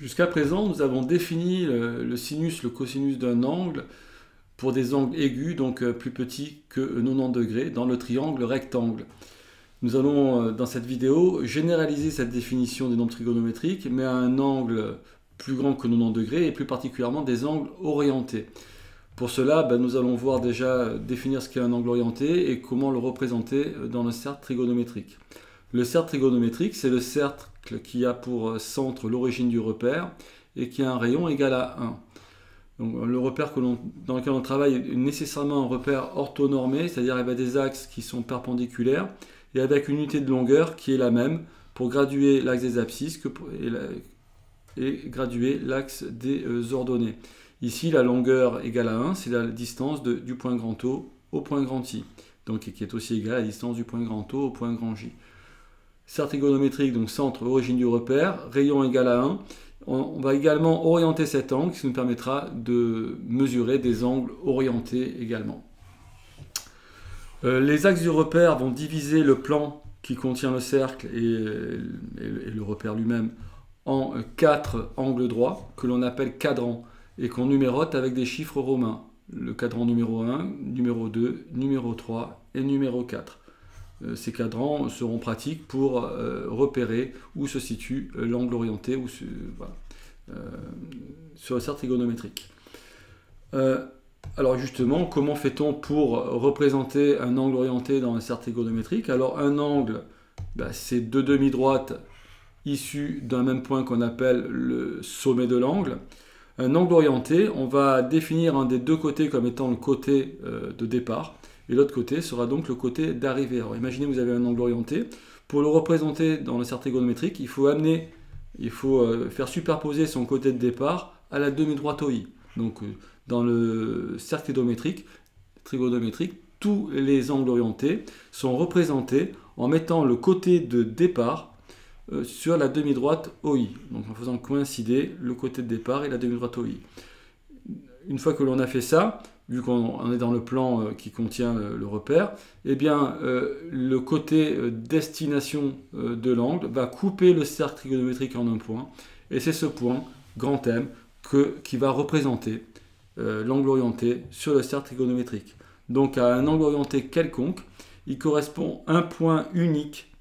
Jusqu'à présent, nous avons défini le sinus, le cosinus d'un angle pour des angles aigus, donc plus petits que 90 degrés, dans le triangle rectangle. Nous allons, dans cette vidéo, généraliser cette définition des nombres trigonométriques, mais à un angle plus grand que 90 degrés, et plus particulièrement des angles orientés. Pour cela, nous allons voir déjà définir ce qu'est un angle orienté et comment le représenter dans le cercle trigonométrique. Le cercle trigonométrique, c'est le cercle qui a pour centre l'origine du repère et qui a un rayon égal à 1. Donc, le repère dans lequel on travaille est nécessairement un repère orthonormé, c'est-à-dire avec des axes qui sont perpendiculaires et avec une unité de longueur qui est la même pour graduer l'axe des abscisses et graduer l'axe des ordonnées. Ici, la longueur égale à 1, c'est la distance du point grand O au point grand I, donc qui est aussi égale à la distance du point grand O au point grand J. Cercle trigonométrique, donc centre, origine du repère, rayon égal à 1. On va également orienter cet angle, ce qui nous permettra de mesurer des angles orientés également. Les axes du repère vont diviser le plan qui contient le cercle et le repère lui-même en 4 angles droits que l'on appelle cadrans et qu'on numérote avec des chiffres romains. Le cadran numéro 1, numéro 2, numéro 3 et numéro 4. Ces cadrans seront pratiques pour repérer où se situe l'angle orienté sur le cercle trigonométrique. Alors justement, comment fait-on pour représenter un angle orienté dans un cercle trigonométrique? Alors un angle, c'est deux demi-droites issues d'un même point qu'on appelle le sommet de l'angle. Un angle orienté, on va définir un des deux côtés comme étant le côté de départ. Et l'autre côté sera donc le côté d'arrivée. Alors imaginez que vous avez un angle orienté. Pour le représenter dans le cercle trigonométrique, il faut faire superposer son côté de départ à la demi-droite OI. Donc dans le cercle trigonométrique, tous les angles orientés sont représentés en mettant le côté de départ sur la demi-droite OI. Donc en faisant coïncider le côté de départ et la demi-droite OI. Une fois que l'on a fait ça, vu qu'on est dans le plan qui contient le repère, eh bien, le côté destination de l'angle va couper le cercle trigonométrique en un point, et c'est ce point, grand M, qui va représenter l'angle orienté sur le cercle trigonométrique. Donc à un angle orienté quelconque, il correspond un point unique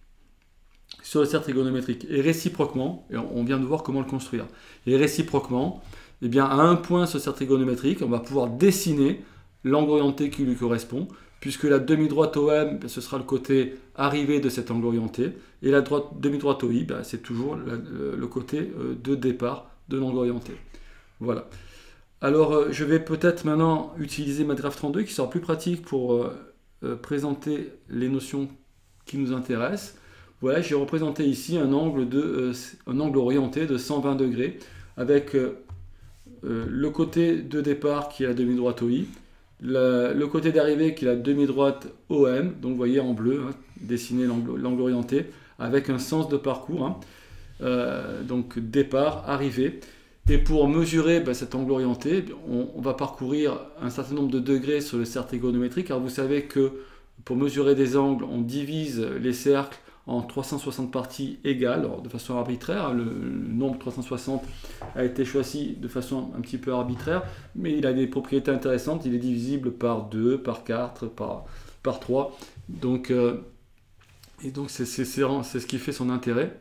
sur le cercle trigonométrique. Et réciproquement, et on vient de voir comment le construire, et réciproquement, eh bien, à un point sur le cercle trigonométrique, on va pouvoir dessiner l'angle orienté qui lui correspond, puisque la demi-droite OM, ce sera le côté arrivé de cet angle orienté, et la demi-droite OI, c'est toujours le côté de départ de l'angle orienté. Voilà. Alors, je vais peut-être maintenant utiliser ma graphe 32, qui sera plus pratique pour présenter les notions qui nous intéressent. Voilà, j'ai représenté ici un angle orienté de 120 degrés, avec le côté de départ qui est la demi-droite OI, le côté d'arrivée qui est la demi-droite OM, donc vous voyez en bleu, dessiner l'angle orienté, avec un sens de parcours, donc départ, arrivée. Et pour mesurer cet angle orienté, on va parcourir un certain nombre de degrés sur le cercle trigonométrique. Alors vous savez que pour mesurer des angles, on divise les cercles en 360 parties égales, alors de façon arbitraire. Le nombre 360 a été choisi de façon un petit peu arbitraire, mais il a des propriétés intéressantes. Il est divisible par 2, par 4, par 3. Donc, et donc c'est ce qui fait son intérêt.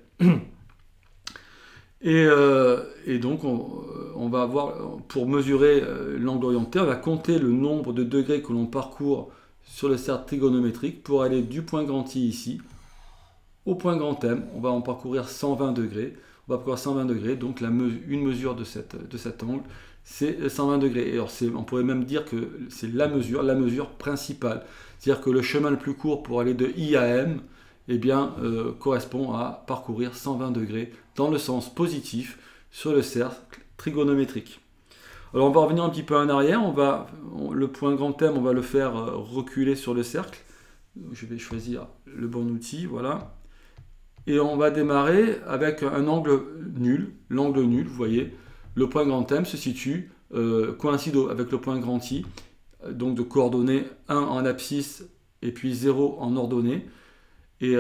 Et donc on va avoir, pour mesurer l'angle orienté, on va compter le nombre de degrés que l'on parcourt sur le cercle trigonométrique pour aller du point grand I ici au point grand M. On va en parcourir 120 degrés. On va parcourir 120 degrés, donc une mesure de cet angle, c'est 120 degrés. Et alors on pourrait même dire que c'est la mesure principale. C'est-à-dire que le chemin le plus court pour aller de I à M, eh bien, correspond à parcourir 120 degrés dans le sens positif sur le cercle trigonométrique. Alors on va revenir un petit peu en arrière. Le point grand M, on va le faire reculer sur le cercle. Je vais choisir le bon outil, voilà. Et on va démarrer avec un angle nul. L'angle nul, vous voyez, le point grand M se situe, coïncide avec le point grand I, donc de coordonnées 1 en abscisse et puis 0 en ordonnée. et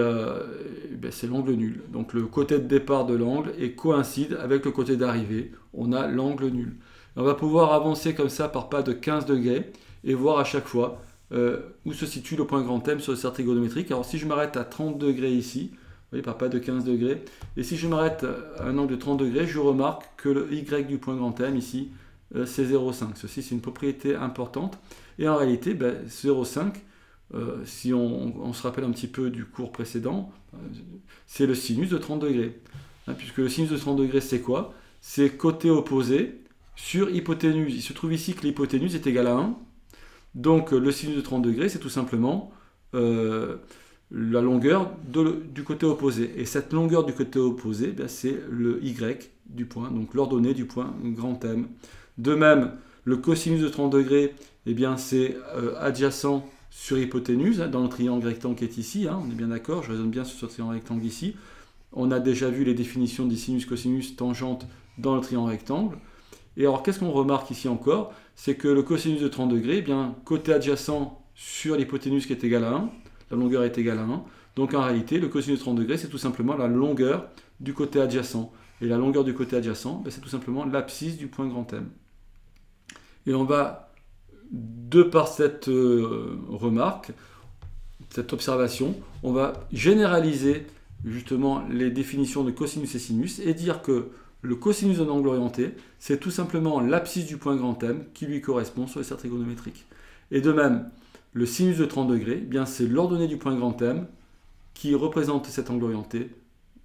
c'est l'angle nul. Donc le côté de départ de l'angle coïncide avec le côté d'arrivée. On a l'angle nul. On va pouvoir avancer comme ça par pas de 15 degrés et voir à chaque fois où se situe le point grand M sur le cercle trigonométrique. Alors si je m'arrête à 30 degrés ici, vous voyez, par pas de 15 degrés, et si je m'arrête à un angle de 30 degrés, je remarque que le Y du point grand M ici, c'est 0,5. Ceci, c'est une propriété importante. Et en réalité, 0,5, si on se rappelle un petit peu du cours précédent, c'est le sinus de 30 degrés. Puisque le sinus de 30 degrés, c'est quoi? C'est côté opposé sur hypoténuse. Il se trouve ici que l'hypoténuse est égale à 1. Donc le sinus de 30 degrés, c'est tout simplement la longueur du côté opposé. Et cette longueur du côté opposé, c'est le Y du point, donc l'ordonnée du point grand M. De même, le cosinus de 30 degrés, c'est adjacent sur hypoténuse, dans le triangle rectangle qui est ici, on est bien d'accord, je raisonne bien sur ce triangle rectangle ici. On a déjà vu les définitions des sinus, cosinus, tangentes dans le triangle rectangle. Et alors, qu'est-ce qu'on remarque ici encore? C'est que le cosinus de 30 degrés, côté adjacent sur l'hypoténuse qui est égale à 1, la longueur est égale à 1. Donc en réalité, le cosinus de 30 degrés, c'est tout simplement la longueur du côté adjacent. Et la longueur du côté adjacent, c'est tout simplement l'abscisse du point grand M. Et on va, de par cette remarque, cette observation, on va généraliser justement les définitions de cosinus et sinus et dire que le cosinus d'un angle orienté, c'est tout simplement l'abscisse du point grand M qui lui correspond sur le cercle trigonométrique. Et de même, le sinus de 30 degrés, c'est l'ordonnée du point grand M qui représente cet angle orienté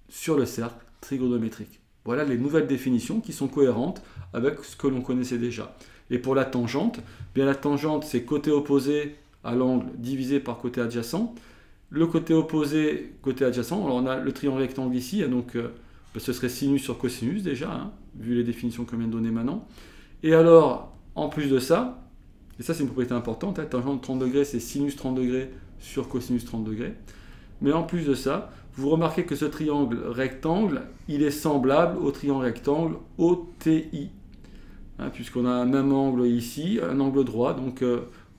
sur le cercle trigonométrique. Voilà les nouvelles définitions qui sont cohérentes avec ce que l'on connaissait déjà. Et pour la tangente, la tangente, c'est côté opposé à l'angle divisé par côté adjacent. Le côté opposé, côté adjacent, alors on a le triangle rectangle ici, donc ce serait sinus sur cosinus déjà, vu les définitions qu'on vient de donner maintenant. Et alors, en plus de ça, et ça c'est une propriété importante, tangente de 30 degrés, c'est sinus 30 degrés sur cosinus 30 degrés. Mais en plus de ça, vous remarquez que ce triangle rectangle, il est semblable au triangle rectangle OTI. Puisqu'on a un même angle ici, un angle droit, donc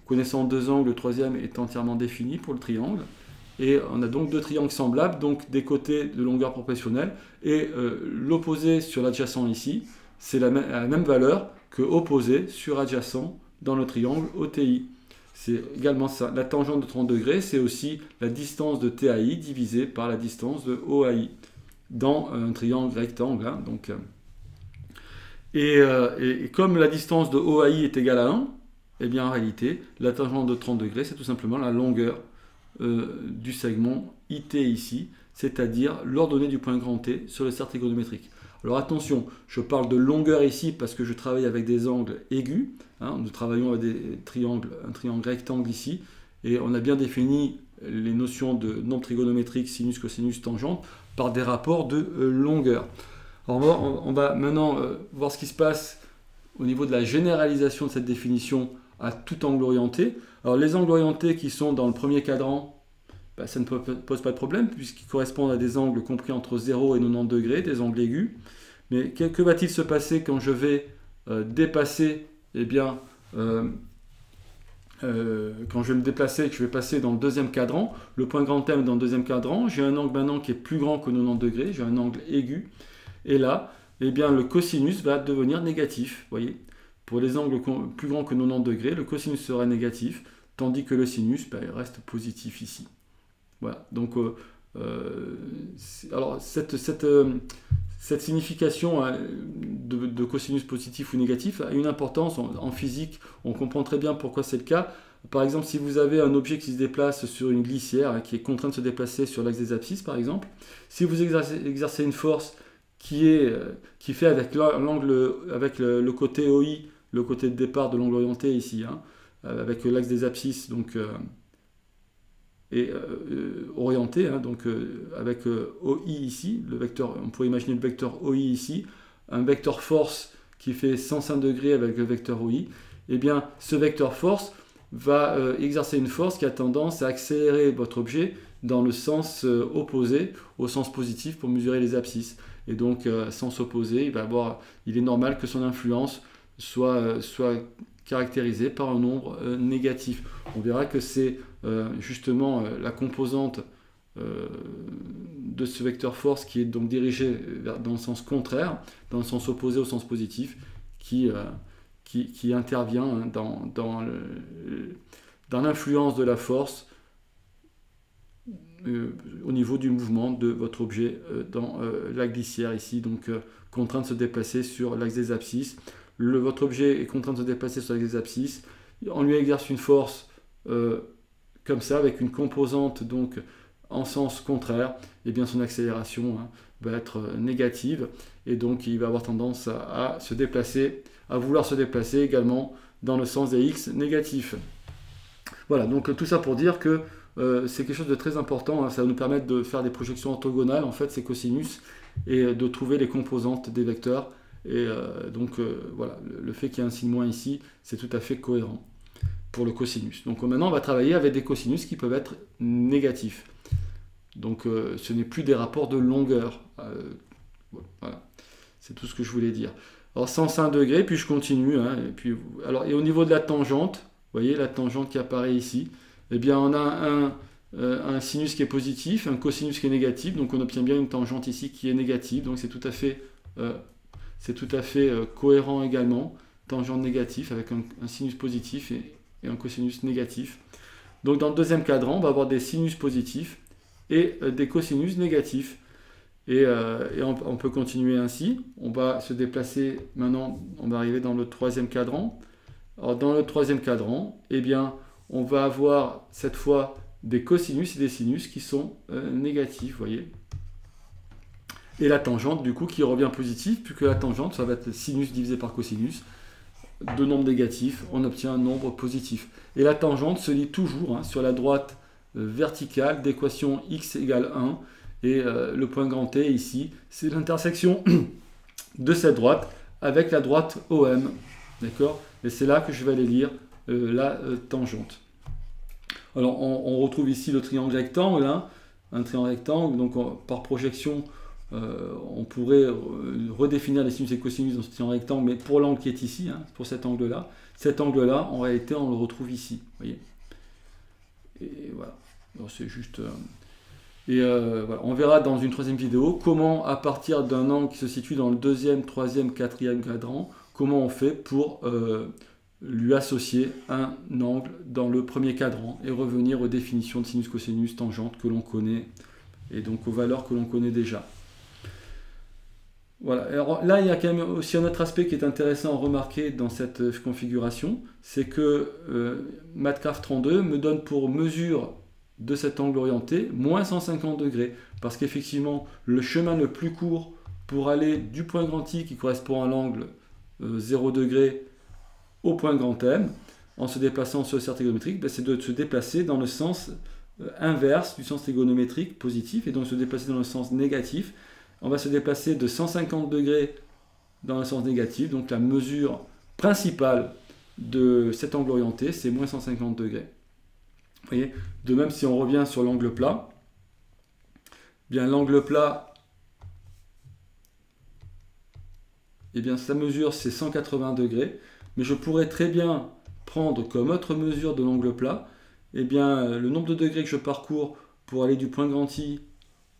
connaissant deux angles, le troisième est entièrement défini pour le triangle. Et on a donc deux triangles semblables, donc des côtés de longueur proportionnelle. Et l'opposé sur l'adjacent ici, c'est la même valeur que opposé sur adjacent dans le triangle OTI. C'est également ça. La tangente de 30 degrés, c'est aussi la distance de TAI divisée par la distance de OAI dans un triangle rectangle. Et comme la distance de OAI est égale à 1, en réalité, la tangente de 30 degrés, c'est tout simplement la longueur du segment IT ici, c'est-à-dire l'ordonnée du point grand T sur le cercle trigonométrique. Alors attention, je parle de longueur ici parce que je travaille avec des angles aigus. Nous travaillons avec un triangle rectangle ici, et on a bien défini les notions de nombre trigonométrique, sinus, cosinus, tangente, par des rapports de longueur. Alors on va maintenant voir ce qui se passe au niveau de la généralisation de cette définition à tout angle orienté. Alors les angles orientés qui sont dans le premier cadran, ça ne pose pas de problème puisqu'ils correspondent à des angles compris entre 0 et 90 degrés, des angles aigus. Mais que va-t-il se passer quand je vais dépasser, quand je vais me déplacer et que je vais passer dans le deuxième cadran, le point grand M dans le deuxième cadran, j'ai un angle maintenant qui est plus grand que 90 degrés, j'ai un angle aigu. Et là, le cosinus va devenir négatif. Voyez, pour les angles plus grands que 90 degrés, le cosinus sera négatif, tandis que le sinus reste positif ici. Voilà. Donc, alors cette signification de cosinus positif ou négatif a une importance en physique. On comprend très bien pourquoi c'est le cas. Par exemple, si vous avez un objet qui se déplace sur une glissière, qui est contraint de se déplacer sur l'axe des abscisses, par exemple, si vous exercez une force qui fait avec l'angle, avec le côté OI, le côté de départ de l'angle orienté ici, avec l'axe des abscisses orienté, avec OI ici, le vecteur, on pourrait imaginer le vecteur OI ici, un vecteur force qui fait 105 degrés avec le vecteur OI, ce vecteur force va exercer une force qui a tendance à accélérer votre objet dans le sens opposé au sens positif pour mesurer les abscisses. Et donc, sens opposé, il est normal que son influence soit caractérisée par un nombre négatif. On verra que c'est justement la composante de ce vecteur force qui est donc dirigé dans le sens contraire, dans le sens opposé au sens positif, qui intervient dans l'influence de la force au niveau du mouvement de votre objet dans la glissière ici, donc contraint de se déplacer sur l'axe des abscisses. Votre objet est contraint de se déplacer sur l'axe des abscisses. On lui exerce une force comme ça, avec une composante donc en sens contraire, et bien son accélération va être négative, et donc il va avoir tendance à se déplacer, à vouloir se déplacer également dans le sens des x négatifs. Voilà, donc tout ça pour dire que c'est quelque chose de très important, ça va nous permettre de faire des projections orthogonales, en fait, ces cosinus, et de trouver les composantes des vecteurs. Et donc voilà, le fait qu'il y ait un signe moins ici, c'est tout à fait cohérent pour le cosinus. Donc maintenant, on va travailler avec des cosinus qui peuvent être négatifs. Donc ce n'est plus des rapports de longueur. Voilà, c'est tout ce que je voulais dire. Alors 105 degrés, puis je continue. Et au niveau de la tangente, vous voyez la tangente qui apparaît ici, eh bien on a un sinus qui est positif, un cosinus qui est négatif, donc on obtient bien une tangente ici qui est négative, donc c'est tout à fait cohérent également, tangente négative avec un sinus positif et un cosinus négatif. Donc dans le deuxième cadran, on va avoir des sinus positifs et des cosinus négatifs. Et on peut continuer ainsi. On va se déplacer maintenant, on va arriver dans le troisième cadran. Alors dans le troisième cadran, eh bien, on va avoir cette fois des cosinus et des sinus qui sont négatifs, vous voyez. Et la tangente, du coup, qui revient positive, puisque la tangente, ça va être sinus divisé par cosinus. Deux nombres négatifs, on obtient un nombre positif. Et la tangente se lit toujours sur la droite verticale d'équation x égale 1. Et le point grand T ici, c'est l'intersection de cette droite avec la droite OM. D'accord? Et c'est là que je vais aller lire la tangente. Alors on retrouve ici le triangle rectangle, un triangle rectangle, donc par projection, on pourrait redéfinir les sinus et cosinus dans ce triangle rectangle, mais pour l'angle qui est ici, pour cet angle-là, en réalité, on le retrouve ici. Vous voyez? Et voilà. C'est juste... voilà. On verra dans une troisième vidéo comment, à partir d'un angle qui se situe dans le deuxième, troisième, quatrième cadran, comment on fait pour lui associer un angle dans le premier cadran et revenir aux définitions de sinus, cosinus, tangente que l'on connaît et donc aux valeurs que l'on connaît déjà. Voilà. Alors là, il y a quand même aussi un autre aspect qui est intéressant à remarquer dans cette configuration, c'est que MATCRAFT 32 me donne pour mesure de cet angle orienté moins 150 degrés, parce qu'effectivement, le chemin le plus court pour aller du point grand I qui correspond à l'angle 0 degré au point grand M, en se déplaçant sur le cercle trigonométrique, c'est de se déplacer dans le sens inverse du sens trigonométrique positif, et donc se déplacer dans le sens négatif. On va se déplacer de 150 degrés dans le sens négatif, donc la mesure principale de cet angle orienté, c'est moins 150 degrés. Vous voyez, de même, si on revient sur l'angle plat, bien l'angle plat, eh bien sa mesure c'est 180 degrés, mais je pourrais très bien prendre comme autre mesure de l'angle plat, eh bien le nombre de degrés que je parcours pour aller du point grand I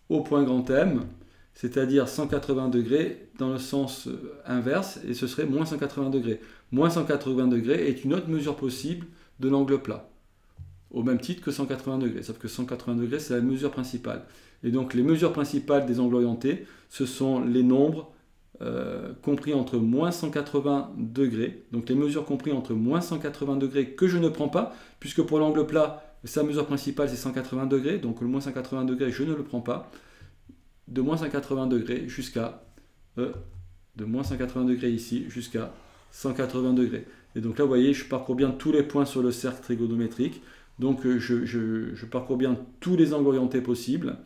au point grand M, c'est-à-dire 180 degrés dans le sens inverse, et ce serait moins 180 degrés. Moins 180 degrés est une autre mesure possible de l'angle plat, au même titre que 180 degrés, sauf que 180 degrés, c'est la mesure principale. Et donc les mesures principales des angles orientés, ce sont les nombres compris entre moins 180 degrés, donc les mesures comprises entre moins 180 degrés que je ne prends pas, puisque pour l'angle plat, sa mesure principale c'est 180 degrés, donc le moins 180 degrés, je ne le prends pas, de moins 180 degrés jusqu'à de moins 180 degrés ici jusqu'à 180 degrés. Et donc là, vous voyez, je parcours bien tous les points sur le cercle trigonométrique. Donc je parcours bien tous les angles orientés possibles.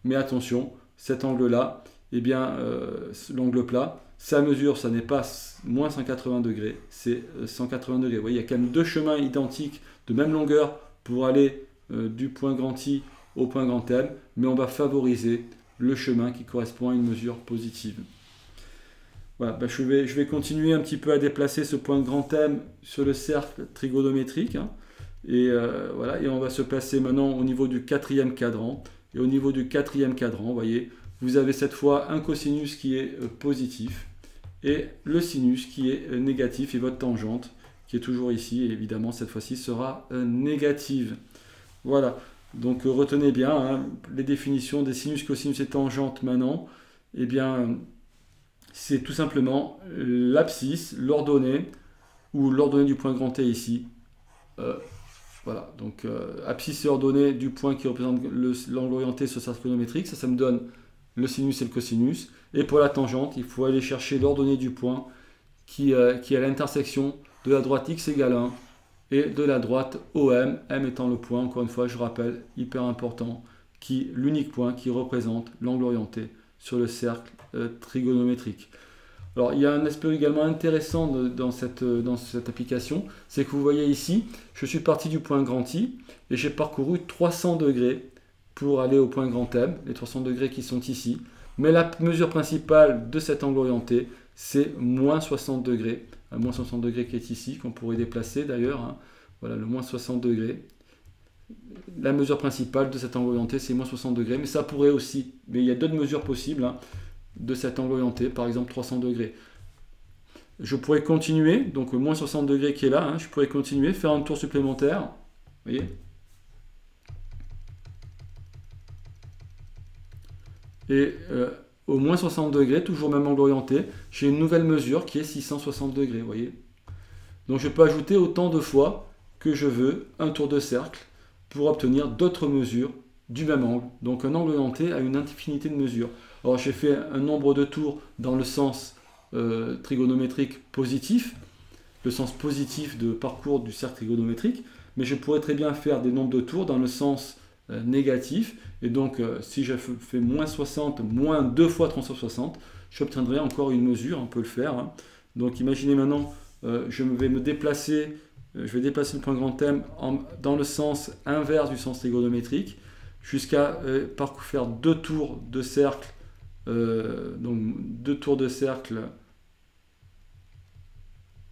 Mais attention, cet angle-là, eh bien, l'angle plat, sa mesure, ça n'est pas moins 180 degrés, c'est 180 degrés. Vous voyez, il y a quand même deux chemins identiques de même longueur pour aller du point grand I au point grand M, mais on va favoriser le chemin qui correspond à une mesure positive. Voilà, je vais continuer un petit peu à déplacer ce point grand M sur le cercle trigonométrique. Et voilà, et on va se placer maintenant au niveau du quatrième cadran. Et au niveau du quatrième cadran, vous voyez, vous avez cette fois un cosinus qui est positif et le sinus qui est négatif et votre tangente qui est toujours ici, et évidemment cette fois-ci sera négative. Voilà, donc retenez bien hein, les définitions des sinus, cosinus et tangentes maintenant. Eh bien, c'est tout simplement l'abscisse, l'ordonnée, ou l'ordonnée du point grand T ici. Voilà, donc abscisse et ordonnée du point qui représente l'angle orienté sur le cercle trigonométrique, ça me donne le sinus et le cosinus. Et pour la tangente, il faut aller chercher l'ordonnée du point qui est à l'intersection de la droite x égale 1 et de la droite OM, M étant le point, encore une fois, je rappelle, hyper important, l'unique point qui représente l'angle orienté sur le cercle trigonométrique. Alors, il y a un aspect également intéressant dans cette application, c'est que vous voyez ici, je suis parti du point grand I et j'ai parcouru 300 degrés pour aller au point grand M, les 300 degrés qui sont ici. Mais la mesure principale de cet angle orienté, c'est moins 60 degrés. Un moins 60 degrés qui est ici, qu'on pourrait déplacer d'ailleurs. Hein. Voilà, le moins 60 degrés. La mesure principale de cet angle orienté, c'est moins 60 degrés. Mais ça pourrait aussi, mais il y a d'autres mesures possibles hein, de cet angle orienté, par exemple 300 degrés. Je pourrais continuer, donc moins 60 degrés qui est là, hein, je pourrais continuer, faire un tour supplémentaire. Vous voyez ? Et au moins 60 degrés, toujours même angle orienté, j'ai une nouvelle mesure qui est 660 degrés, vous voyez. Donc je peux ajouter autant de fois que je veux un tour de cercle pour obtenir d'autres mesures du même angle. Donc un angle orienté a une infinité de mesures. Alors j'ai fait un nombre de tours dans le sens trigonométrique positif, le sens positif de parcours du cercle trigonométrique, mais je pourrais très bien faire des nombres de tours dans le sens négatif, et donc si je fais moins 60, moins 2 fois 360, j'obtiendrai encore une mesure, on peut le faire. Hein. Donc imaginez maintenant, je vais déplacer le point grand M dans le sens inverse du sens trigonométrique, jusqu'à faire 2 tours de cercle, donc 2 tours de cercle,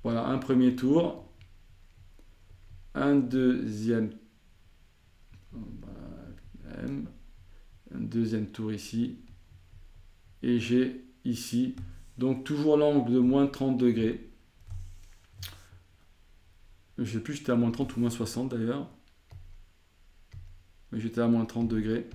voilà, un premier tour, un deuxième un deuxième tour ici, et j'ai ici donc toujours l'angle de moins 30 degrés. Je ne sais plus, j'étais à moins 30 ou moins 60 d'ailleurs, mais j'étais à moins 30 degrés.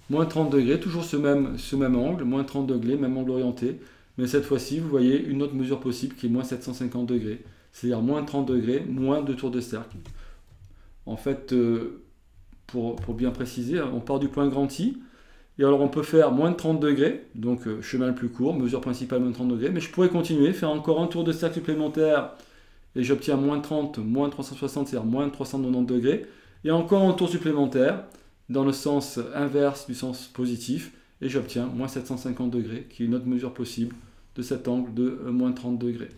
Moins 30 degrés, toujours ce même angle, moins 30 degrés, même angle orienté, mais cette fois-ci vous voyez une autre mesure possible qui est moins 750 degrés, c'est-à-dire moins 30 degrés, moins 2 tours de cercle. En fait, pour bien préciser, on part du point grand I, et alors on peut faire moins de 30 degrés, donc chemin le plus court, mesure principale moins de 30 degrés, mais je pourrais continuer, faire encore un tour de cercle supplémentaire, et j'obtiens moins 30, moins 360, c'est-à-dire moins 390 degrés, et encore un tour supplémentaire, dans le sens inverse du sens positif, et j'obtiens moins 750 degrés, qui est une autre mesure possible de cet angle de moins 30 degrés.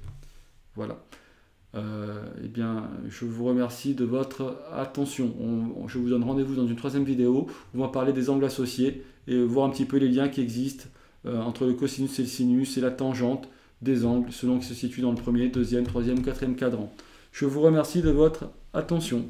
Voilà. Eh bien, je vous remercie de votre attention. Je vous donne rendez-vous dans une troisième vidéo où on va parler des angles associés et voir un petit peu les liens qui existent entre le cosinus et le sinus et la tangente des angles selon qu'ils se situent dans le premier, deuxième, troisième, quatrième cadran. Je vous remercie de votre attention.